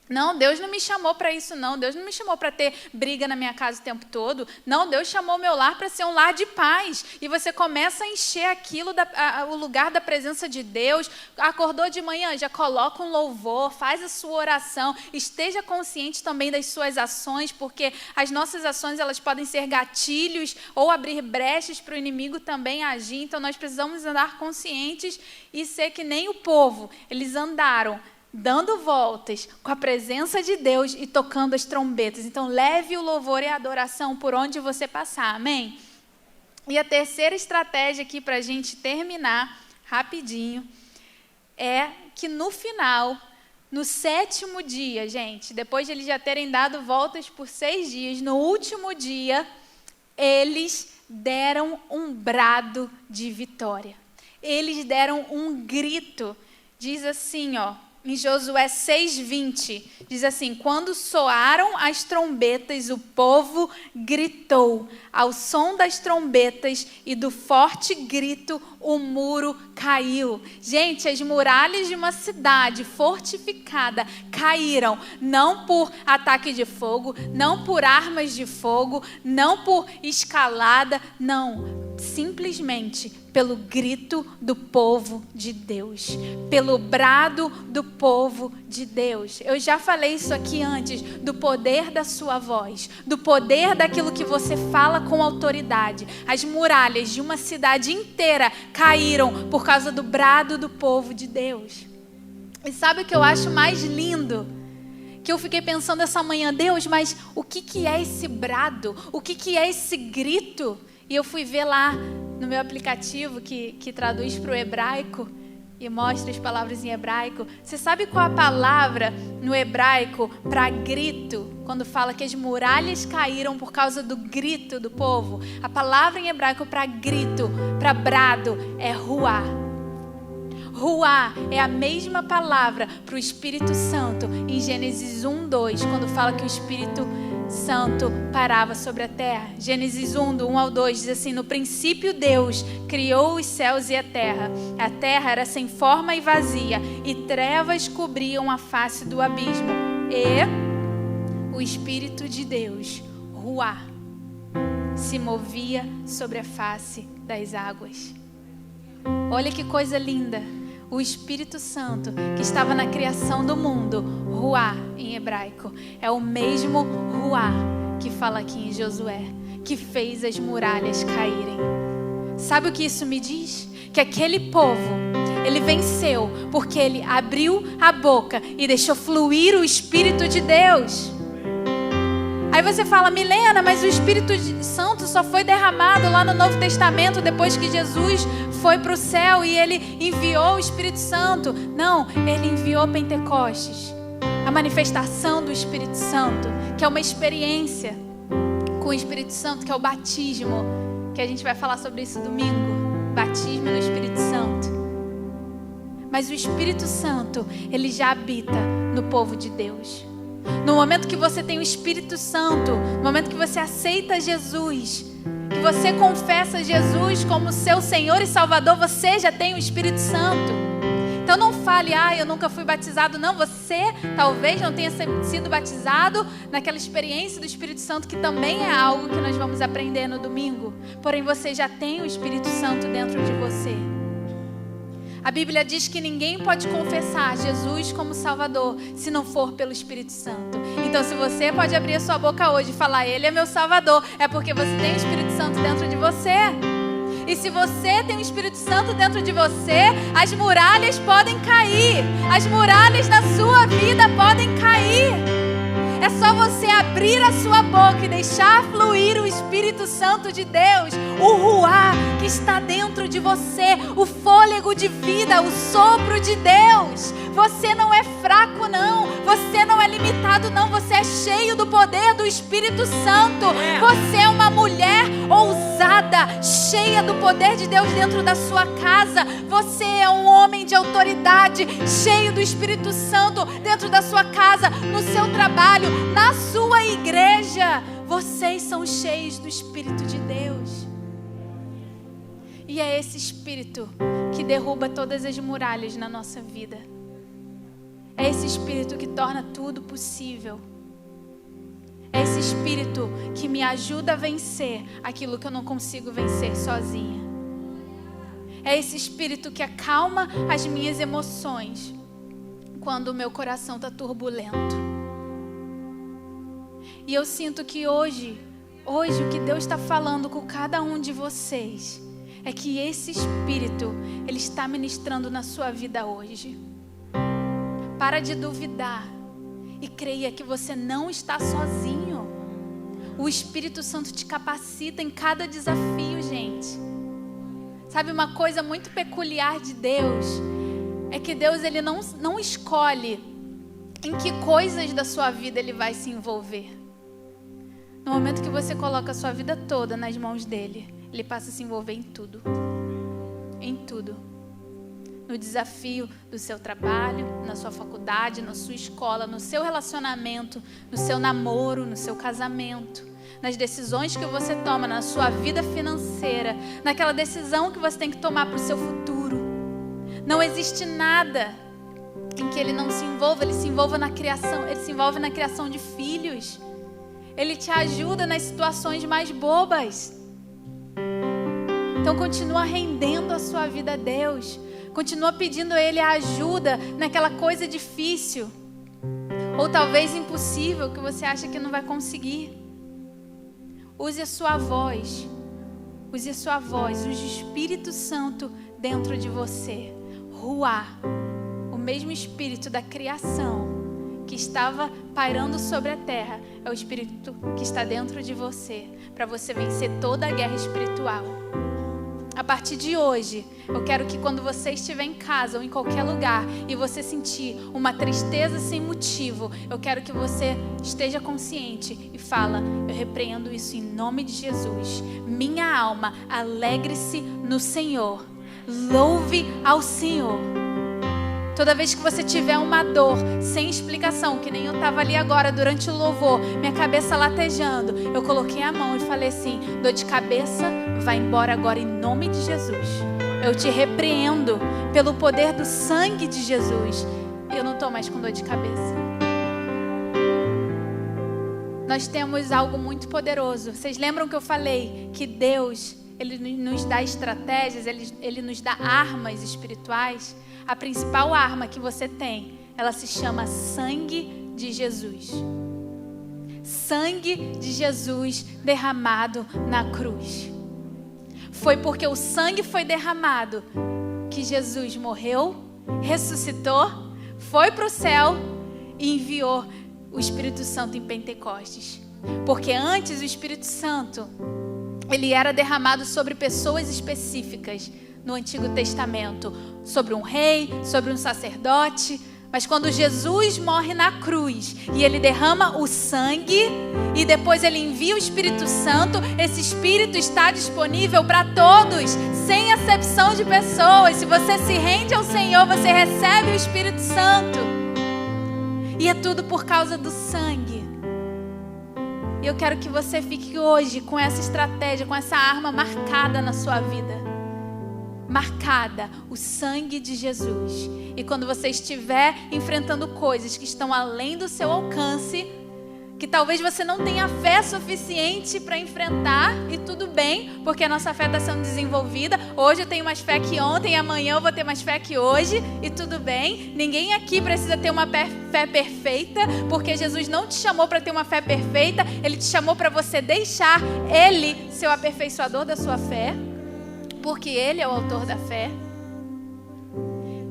Não, Deus não me chamou para isso, não. Deus não me chamou para ter briga na minha casa o tempo todo. Não, Deus chamou meu lar para ser um lar de paz. E você começa a encher aquilo, o lugar da presença de Deus. Acordou de manhã, já coloca um louvor, faz a sua oração. Esteja consciente também das suas ações, porque as nossas ações elas podem ser gatilhos ou abrir brechas para o inimigo também agir. Então nós precisamos andar conscientes e ser que nem o povo. Eles andaram dando voltas com a presença de Deus e tocando as trombetas. Então, leve o louvor e a adoração por onde você passar, amém? E a terceira estratégia aqui para a gente terminar rapidinho é que no final, no 7º dia, gente, depois de eles já terem dado voltas por 6 dias, no último dia, eles deram um brado de vitória. Eles deram um grito. Diz assim, ó, em Josué 6:20, diz assim: quando soaram as trombetas, o povo gritou. Ao som das trombetas e do forte grito, o muro caiu. Gente, as muralhas de uma cidade fortificada caíram, não por ataque de fogo, não por armas de fogo, não por escalada, não. Simplesmente pelo grito do povo de Deus, pelo brado do povo de Deus. Eu já falei isso aqui antes, do poder da sua voz, do poder daquilo que você fala com autoridade. As muralhas de uma cidade inteira caíram por causa do brado do povo de Deus. E sabe o que eu acho mais lindo? Que eu fiquei pensando essa manhã, Deus, mas o que é esse brado? O que é esse grito? E eu fui ver lá no meu aplicativo que traduz para o hebraico e mostra as palavras em hebraico. Você sabe qual a palavra no hebraico para grito? Quando fala que as muralhas caíram por causa do grito do povo. A palavra em hebraico para grito, para brado, é ruá. Ruá é a mesma palavra para o Espírito Santo em Gênesis 1:2, quando fala que o Espírito Santo parava sobre a terra. Gênesis 1, do 1 ao 2, diz assim: no princípio Deus criou os céus e a terra. A terra era sem forma e vazia, e trevas cobriam a face do abismo. E o Espírito de Deus, ruá, se movia sobre a face das águas. Olha que coisa linda. O Espírito Santo que estava na criação do mundo, ruá em hebraico, é o mesmo ruá que fala aqui em Josué, que fez as muralhas caírem. Sabe o que isso me diz? Que aquele povo, ele venceu porque ele abriu a boca e deixou fluir o Espírito de Deus. Aí você fala, Milena, mas o Espírito Santo só foi derramado lá no Novo Testamento depois que Jesus foi para o céu e ele enviou o Espírito Santo. Não, ele enviou Pentecostes, a manifestação do Espírito Santo, que é uma experiência com o Espírito Santo, que é o batismo, que a gente vai falar sobre isso domingo, batismo no Espírito Santo. Mas o Espírito Santo, ele já habita no povo de Deus. No momento que você tem o Espírito Santo, no momento que você aceita Jesus, que você confessa Jesus como seu Senhor e Salvador, você já tem o Espírito Santo. Então não fale, eu nunca fui batizado. Não, você talvez não tenha sido batizado naquela experiência do Espírito Santo, que também é algo que nós vamos aprender no domingo. Porém, você já tem o Espírito Santo dentro de você. A Bíblia diz que ninguém pode confessar Jesus como Salvador se não for pelo Espírito Santo. Então, se você pode abrir a sua boca hoje e falar, Ele é meu Salvador, é porque você tem o Espírito Santo dentro de você. E se você tem o Espírito Santo dentro de você, as muralhas podem cair. As muralhas na sua vida podem cair. É só você abrir a sua boca e deixar fluir o Espírito Santo de Deus, o ruá que está dentro de você, o fôlego de vida, o sopro de Deus. Você não é fraco, não. Você não é limitado, não. Você é cheio do poder do Espírito Santo. Você é uma mulher ousada, cheia do poder de Deus dentro da sua casa. Você é um homem de autoridade, cheio do Espírito Santo dentro da sua casa, no seu trabalho, na sua igreja. Vocês são cheios do Espírito de Deus. E é esse Espírito que derruba todas as muralhas na nossa vida. É esse Espírito que torna tudo possível. É esse Espírito que me ajuda a vencer aquilo que eu não consigo vencer sozinha. É esse Espírito que acalma as minhas emoções quando o meu coração está turbulento. E eu sinto que hoje o que Deus está falando com cada um de vocês é que esse Espírito, Ele está ministrando na sua vida hoje. Para de duvidar e creia que você não está sozinho. O Espírito Santo te capacita em cada desafio, gente. Sabe, uma coisa muito peculiar de Deus é que Deus, Ele não escolhe em que coisas da sua vida Ele vai se envolver. No momento que você coloca a sua vida toda nas mãos dEle, Ele passa a se envolver em tudo. Em tudo. No desafio do seu trabalho, na sua faculdade, na sua escola, no seu relacionamento, no seu namoro, no seu casamento, nas decisões que você toma na sua vida financeira, naquela decisão que você tem que tomar para o seu futuro. Não existe nada em que Ele não se envolva. Ele se envolve na criação, Ele se envolve na criação de filhos. Ele te ajuda nas situações mais bobas. Então continua rendendo a sua vida a Deus. Continua pedindo a Ele a ajuda naquela coisa difícil. Ou talvez impossível que você acha que não vai conseguir. Use a sua voz. Use a sua voz. Use o Espírito Santo dentro de você. Ruá. O mesmo Espírito da criação que estava pairando sobre a terra é o Espírito que está dentro de você, para você vencer toda a guerra espiritual. A partir de hoje, eu quero que quando você estiver em casa ou em qualquer lugar e você sentir uma tristeza sem motivo, eu quero que você esteja consciente e fala, eu repreendo isso em nome de Jesus. Minha alma, alegre-se no Senhor. Louve ao Senhor. Toda vez que você tiver uma dor sem explicação, que nem eu estava ali agora durante o louvor, minha cabeça latejando, eu coloquei a mão e falei assim, dor de cabeça, vai embora agora em nome de Jesus. Eu te repreendo pelo poder do sangue de Jesus. Eu não estou mais com dor de cabeça. Nós temos algo muito poderoso. Vocês lembram que eu falei que Deus, Ele nos dá estratégias, Ele nos dá armas espirituais? A principal arma que você tem, ela se chama sangue de Jesus. Sangue de Jesus derramado na cruz. Foi porque o sangue foi derramado que Jesus morreu, ressuscitou, foi para o céu e enviou o Espírito Santo em Pentecostes. Porque antes o Espírito Santo, ele era derramado sobre pessoas específicas no Antigo Testamento, sobre um rei, sobre um sacerdote. Mas quando Jesus morre na cruz e ele derrama o sangue e depois ele envia o Espírito Santo, esse Espírito está disponível para todos, sem acepção de pessoas. Se você se rende ao Senhor, você recebe o Espírito Santo. E é tudo por causa do sangue. E eu quero que você fique hoje com essa estratégia, com essa arma marcada na sua vida. Marcada, o sangue de Jesus. E quando você estiver enfrentando coisas que estão além do seu alcance, que talvez você não tenha fé suficiente para enfrentar, e tudo bem, porque a nossa fé está sendo desenvolvida. Hoje eu tenho mais fé que ontem, amanhã eu vou ter mais fé que hoje, e tudo bem. Ninguém aqui precisa ter uma fé perfeita, porque Jesus não te chamou para ter uma fé perfeita, Ele te chamou para você deixar Ele ser o aperfeiçoador da sua fé, porque Ele é o autor da fé.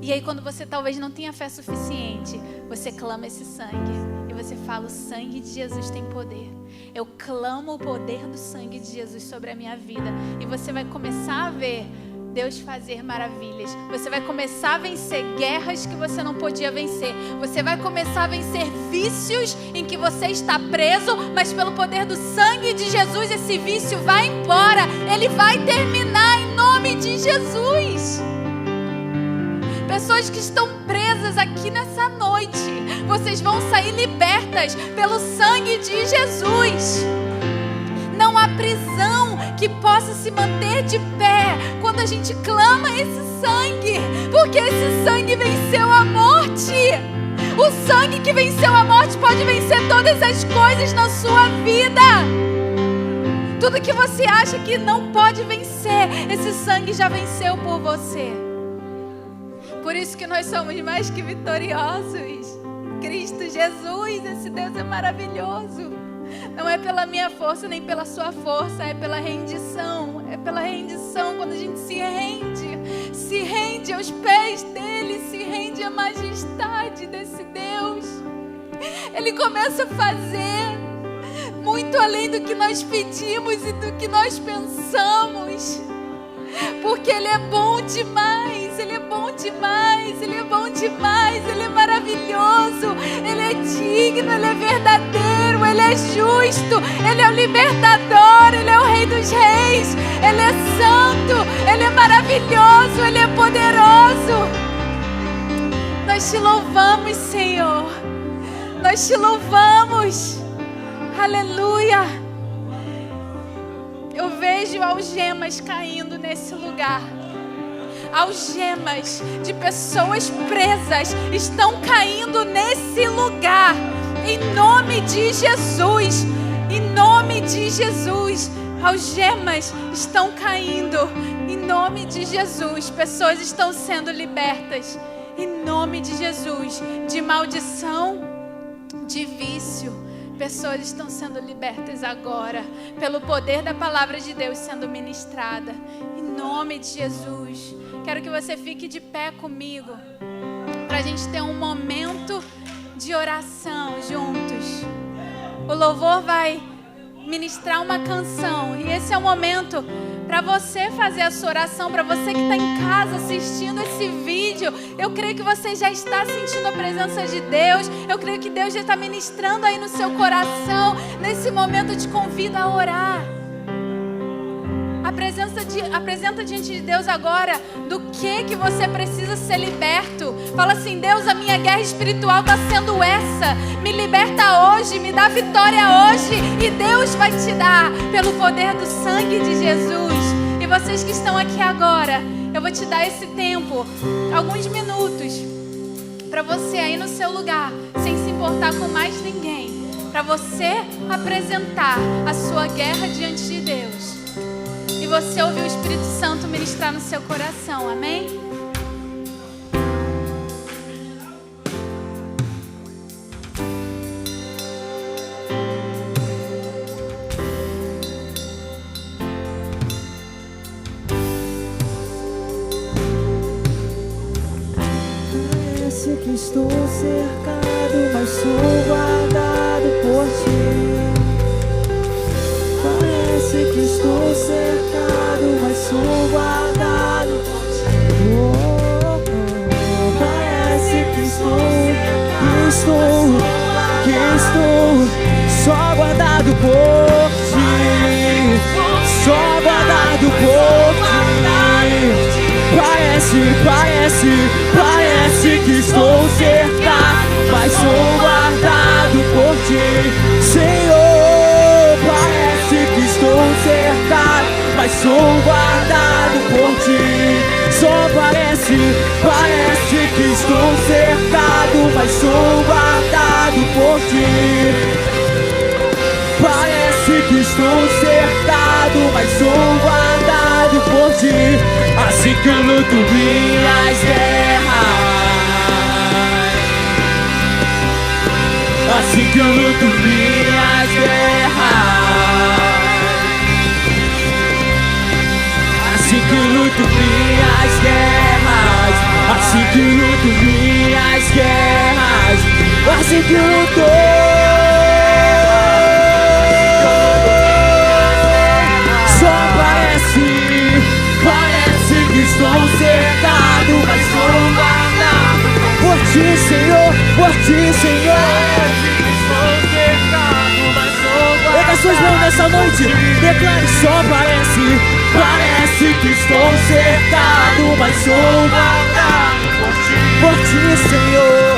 E aí quando você talvez não tenha fé suficiente, você clama esse sangue. E você fala, o sangue de Jesus tem poder. Eu clamo o poder do sangue de Jesus sobre a minha vida. E você vai começar a ver Deus fazer maravilhas. Você vai começar a vencer guerras que você não podia vencer. Você vai começar a vencer vícios em que você está preso, mas pelo poder do sangue de Jesus, esse vício vai embora. Ele vai terminar em nome de Jesus. Pessoas que estão presas aqui nessa noite, vocês vão sair libertas pelo sangue de Jesus. Não há prisão que possa se manter de pé quando a gente clama esse sangue, porque esse sangue venceu a morte. O sangue que venceu a morte pode vencer todas as coisas na sua vida. Tudo que você acha que não pode vencer, esse sangue já venceu por você. Por isso que nós somos mais que vitoriosos. Cristo Jesus, esse Deus é maravilhoso. Não é pela minha força nem pela sua força, é pela rendição. É pela rendição, quando a gente se rende aos pés dele, se rende à majestade desse Deus. Ele começa a fazer muito além do que nós pedimos e do que nós pensamos. Porque Ele é bom demais, Ele é bom demais, Ele é bom demais, Ele é maravilhoso, Ele é digno, Ele é verdadeiro, Ele é justo, Ele é o libertador, Ele é o Rei dos Reis, Ele é santo, Ele é maravilhoso, Ele é poderoso. Nós te louvamos, Senhor, nós te louvamos, aleluia. Eu vejo algemas caindo nesse lugar. Algemas de pessoas presas estão caindo nesse lugar. Em nome de Jesus. Em nome de Jesus. Algemas estão caindo. Em nome de Jesus. Pessoas estão sendo libertas. Em nome de Jesus. De maldição, de vício. Pessoas estão sendo libertas agora, pelo poder da palavra de Deus sendo ministrada. Em nome de Jesus. Quero que você fique de pé comigo, para a gente ter um momento de oração juntos. O louvor vai ministrar uma canção, e esse é o momento para você fazer a sua oração. Para você que está em casa assistindo esse vídeo, eu creio que você já está sentindo a presença de Deus. Eu creio que Deus já está ministrando aí no seu coração. Nesse momento eu te convido a orar. Apresenta diante de Deus agora do que você precisa ser liberto. Fala assim: Deus, a minha guerra espiritual está sendo essa. Me liberta hoje, me dá vitória hoje. E Deus vai te dar pelo poder do sangue de Jesus. E vocês que estão aqui agora, eu vou te dar esse tempo, alguns minutos, para você aí no seu lugar, sem se importar com mais ninguém, para você apresentar a sua guerra diante de Deus. E você ouvir o Espírito Santo ministrar no seu coração, amém? Parece que estou cercado, mas sou guardado por ti. Parece que estou cercado, mas sou guardado por ti. Parece que estou só guardado por ti. Só guardado por ti. Parece que estou cercado, mas sou guardado por ti. Senhor, parece que estou cercado, mas sou guardado por ti. Só parece que estou cercado, mas sou guardado por ti. que estou cercado, mas sou guardado por ti. Assim que eu luto minhas guerras, assim que eu luto minhas guerras, assim que eu luto minhas guerras, assim que eu luto minhas guerras, assim que eu luto. Só parece que estou cercado, mas sou guardado por ti, Senhor, por ti, Senhor. Erga suas mãos nessa noite, declare: só parece que estou cercado, mas sou guardado por ti, Senhor.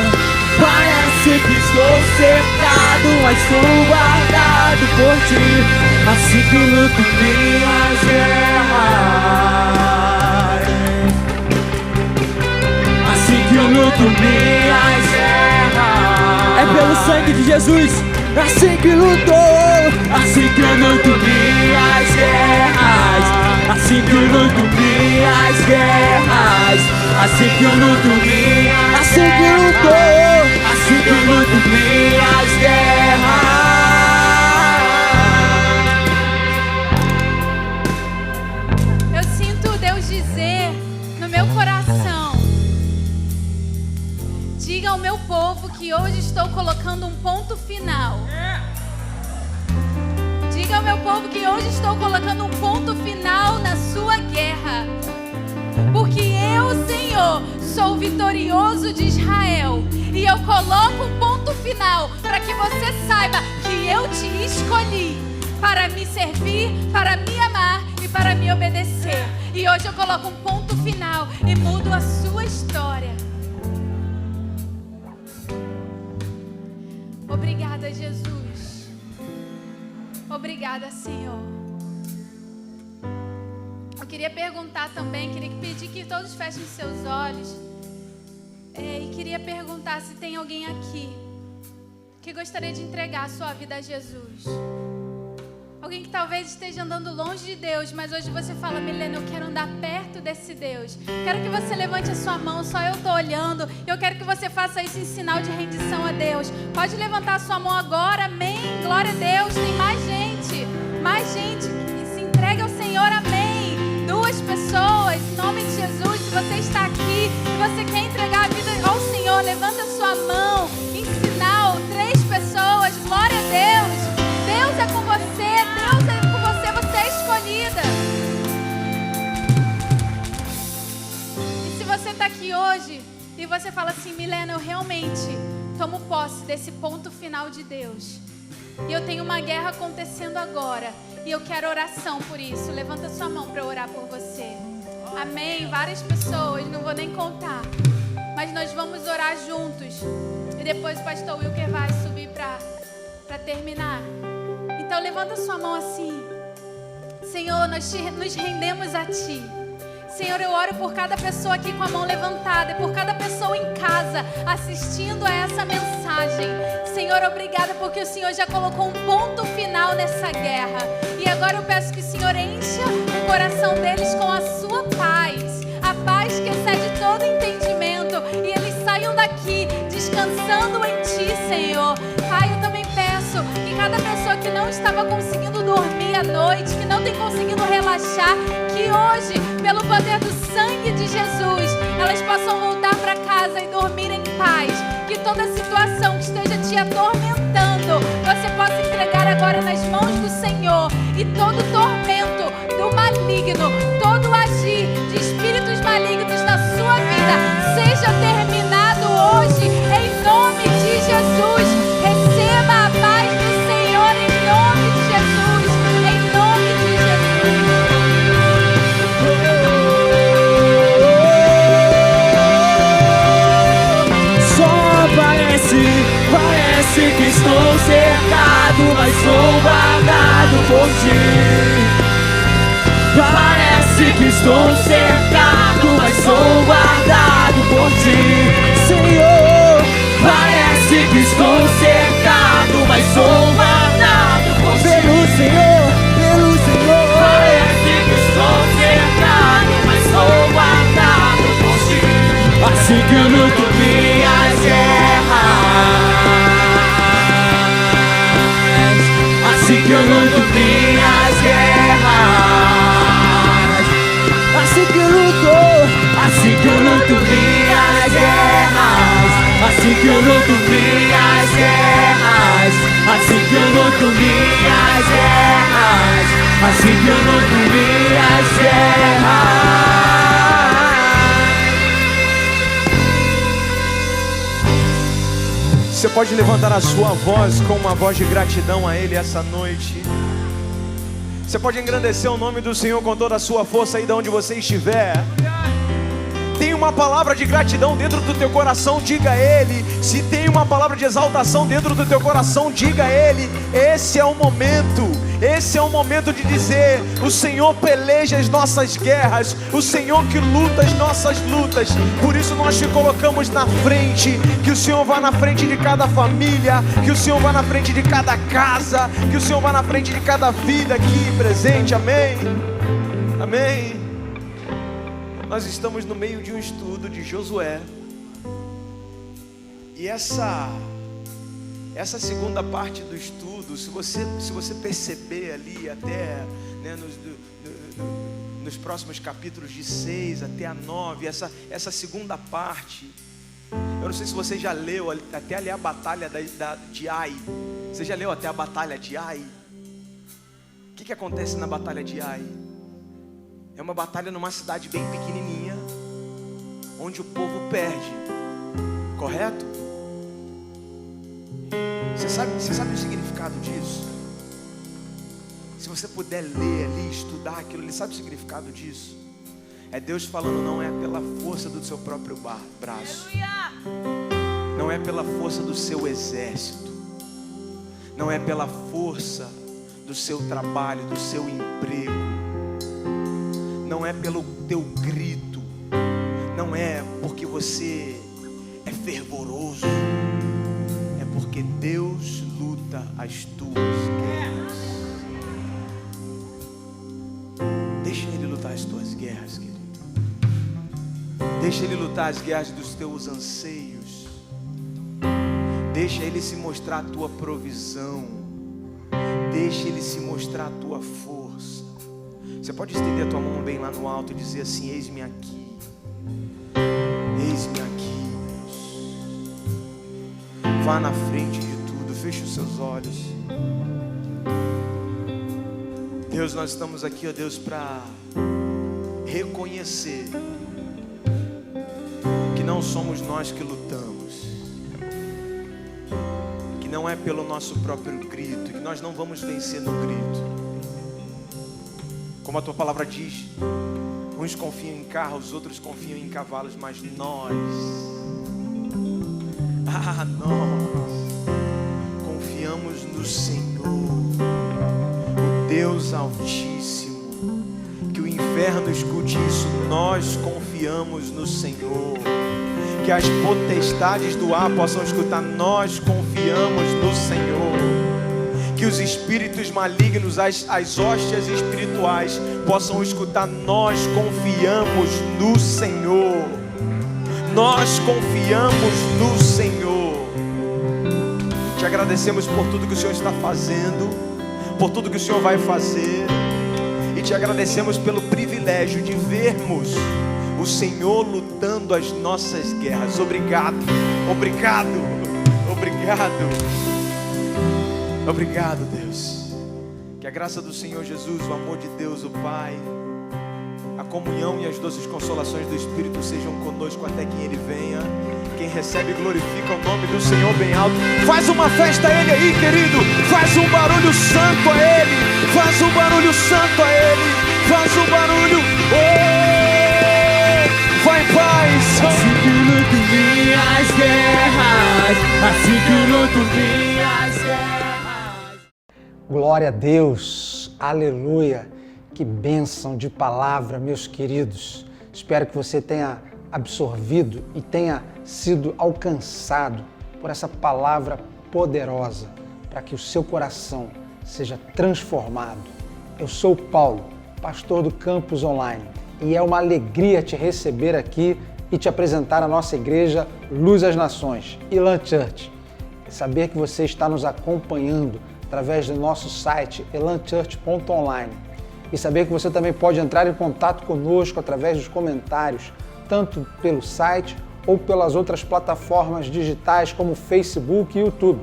Parece que estou cercado, mas sou guardado por ti. Assim que eu luto minhas guerras, assim que eu luto minhas guerras. É pelo sangue de Jesus. Assim que lutou, assim que eu luto minhas guerras, assim que eu luto minhas guerras, assim que eu luto minhas, assim que lutou, assim que eu luto minhas guerras. Eu sinto Deus dizer no meu coração: diga ao meu povo que hoje estou colocando um ponto final. Diga ao meu povo que hoje estou colocando um ponto final na sua guerra. Porque eu, Senhor, sou vitorioso de Israel. E eu coloco um ponto final para que você saiba que eu te escolhi para me servir, para me amar e para me obedecer. E hoje eu coloco um ponto final e mudo a sua história. Obrigada, Jesus. Obrigada, Senhor. Eu queria perguntar também, queria pedir que todos fechem seus olhos. E queria perguntar se tem alguém aqui que gostaria de entregar a sua vida a Jesus. Alguém que talvez esteja andando longe de Deus, mas hoje você fala: Milena, eu quero andar perto desse Deus. Quero que você levante a sua mão, só eu estou olhando. Eu quero que você faça isso em sinal de rendição a Deus. Pode levantar a sua mão agora, amém. Glória a Deus, tem mais gente que se entrega ao Senhor, amém. 2 pessoas, em nome de Jesus. Se você está aqui e você quer entregar a vida ao Senhor, levanta a sua mão em sinal. 3 pessoas, glória a Deus. Deus é com você, você é escolhida. E se você está aqui hoje e você fala assim: Milena, eu realmente tomo posse desse ponto final de Deus. E eu tenho uma guerra acontecendo agora. E eu quero oração por isso. Levanta sua mão para eu orar por você. Amém? Várias pessoas, não vou nem contar. Mas nós vamos orar juntos. E depois o pastor Wilker vai subir para terminar. Então levanta sua mão assim. Senhor, nós nos rendemos a Ti. Senhor, eu oro por cada pessoa aqui com a mão levantada e por cada pessoa em casa assistindo a essa mensagem. Senhor, obrigada porque o Senhor já colocou um ponto final nessa guerra. E agora eu peço que o Senhor encha o coração deles com a sua paz. A paz que excede todo entendimento. E eles saiam daqui descansando em Ti, Senhor. Pai, eu também peço que cada pessoa que não estava conseguindo dormir à noite, que não tem conseguido relaxar, que hoje, pelo poder do sangue de Jesus, elas possam voltar para casa e dormir em paz. Que toda situação que esteja te atormentando, você possa entregar agora nas mãos do Senhor. E todo tormento do maligno, todo agir de espíritos malignos na sua vida, seja terminado hoje, em nome de Jesus. Receba a paz do Senhor em nome de Jesus, em nome de Jesus. Só parece que estou cercado, mas sou guardado por Ti. Parece que estou cercado, mas sou guardado por Ti, Senhor. Parece que estou cercado, mas sou guardado por Ti, Senhor. Você pode levantar a sua voz com uma voz de gratidão a Ele essa noite. Você pode engrandecer o nome do Senhor com toda a sua força aí de onde você estiver. Tem uma palavra de gratidão dentro do teu coração, diga a Ele. Se tem uma palavra de exaltação dentro do teu coração, diga a Ele. Esse é o momento de dizer: o Senhor peleja as nossas guerras, o Senhor que luta as nossas lutas. Por isso nós te colocamos na frente. Que o Senhor vá na frente de cada família, que o Senhor vá na frente de cada casa, que o Senhor vá na frente de cada vida aqui presente, amém? Amém. Nós estamos no meio de um estudo de Josué. E essa segunda parte do estudo, se você perceber ali até, né, nos próximos capítulos de 6 até a 9, essa segunda parte, eu não sei se você já leu até ali a batalha de Ai. Você já leu até a batalha de Ai? O que acontece na batalha de Ai? É uma batalha numa cidade bem pequenininha, onde o povo perde, correto? Você sabe o significado disso? Se você puder ler ali, estudar aquilo, ele sabe o significado disso? É Deus falando: não é pela força do seu próprio braço, não é pela força do seu exército, não é pela força do seu trabalho, do seu emprego, não é pelo teu grito, não é porque você é fervoroso, é porque Deus luta as tuas guerras. Deixa Ele lutar as tuas guerras, querido. Deixa Ele lutar as guerras dos teus anseios. Deixa Ele se mostrar a tua provisão. Deixa Ele se mostrar a tua força. Você pode estender a tua mão bem lá no alto e dizer assim: eis-me aqui. Eis-me aqui, Deus. Vá na frente de tudo. Feche os seus olhos. Deus, nós estamos aqui, ó Deus, para reconhecer que não somos nós que lutamos, que não é pelo nosso próprio grito, que nós não vamos vencer no grito. Como a tua palavra diz, uns confiam em carros, outros confiam em cavalos, mas nós confiamos no Senhor, o Deus Altíssimo. Que o inferno escute isso: nós confiamos no Senhor. Que as potestades do ar possam escutar: nós confiamos no Senhor. Que os espíritos malignos, as hóstias espirituais possam escutar: nós confiamos no Senhor. Nós confiamos no Senhor. Te agradecemos por tudo que o Senhor está fazendo, por tudo que o Senhor vai fazer, e te agradecemos pelo privilégio de vermos o Senhor lutando as nossas guerras. Obrigado, obrigado, obrigado. Obrigado, Deus. Que a graça do Senhor Jesus, o amor de Deus, o Pai, a comunhão e as doces consolações do Espírito sejam conosco até que Ele venha. Quem recebe glorifica o nome do Senhor bem alto. Faz uma festa a Ele aí, querido. Faz um barulho santo a Ele. Faz um barulho santo a Ele. Faz um barulho. Oh! Vai em paz. Assim que luto minhas guerras, assim que luto minhas guerras. Glória a Deus, aleluia, que bênção de palavra, meus queridos. Espero que você tenha absorvido e tenha sido alcançado por essa palavra poderosa, para que o seu coração seja transformado. Eu sou o Paulo, pastor do Campus Online, e é uma alegria te receber aqui e te apresentar a nossa igreja Luz às Nações, Elan Church. Saber que você está nos acompanhando através do nosso site elanchurch.online e saber que você também pode entrar em contato conosco através dos comentários, tanto pelo site ou pelas outras plataformas digitais como Facebook e YouTube.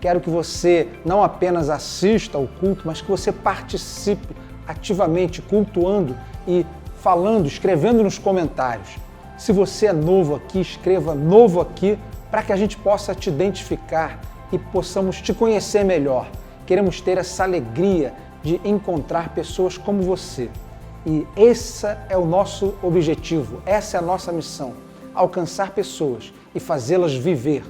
Quero que você não apenas assista ao culto, mas que você participe ativamente, cultuando e falando, escrevendo nos comentários. Se você é novo aqui, escreva novo aqui para que a gente possa te identificar e possamos te conhecer melhor. Queremos ter essa alegria de encontrar pessoas como você. E esse é o nosso objetivo, essa é a nossa missão, alcançar pessoas e fazê-las viver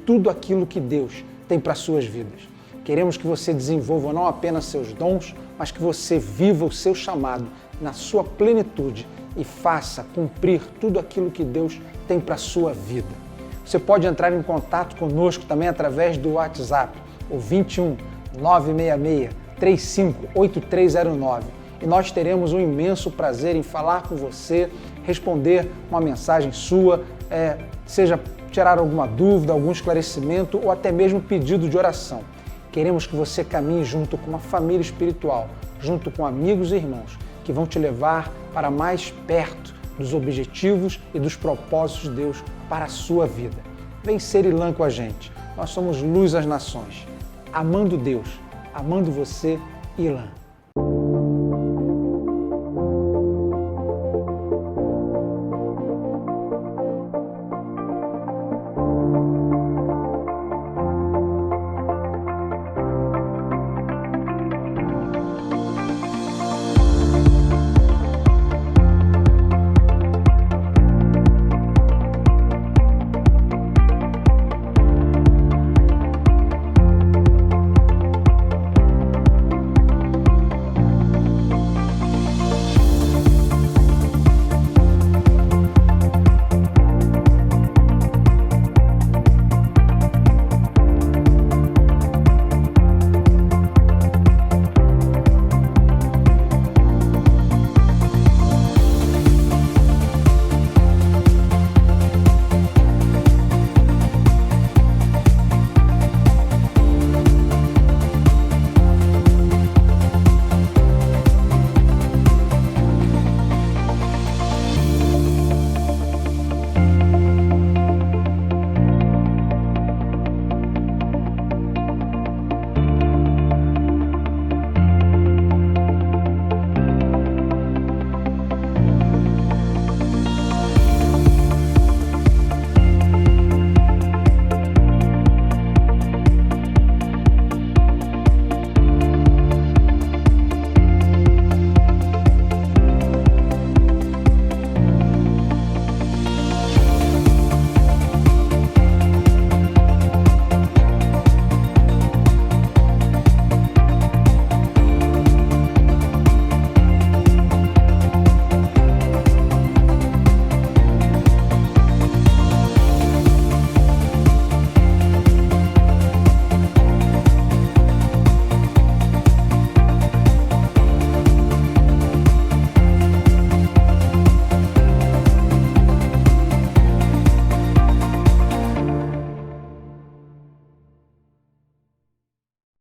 tudo aquilo que Deus tem para suas vidas. Queremos que você desenvolva não apenas seus dons, mas que você viva o seu chamado na sua plenitude e faça cumprir tudo aquilo que Deus tem para a sua vida. Você pode entrar em contato conosco também através do WhatsApp, o 21 966 35 8309. E nós teremos um imenso prazer em falar com você, responder uma mensagem sua, seja tirar alguma dúvida, algum esclarecimento ou até mesmo pedido de oração. Queremos que você caminhe junto com uma família espiritual, junto com amigos e irmãos, que vão te levar para mais perto dos objetivos e dos propósitos de Deus para a sua vida. Vem ser Ilan com a gente. Nós somos Luz às Nações. Amando Deus, amando você, Ilan.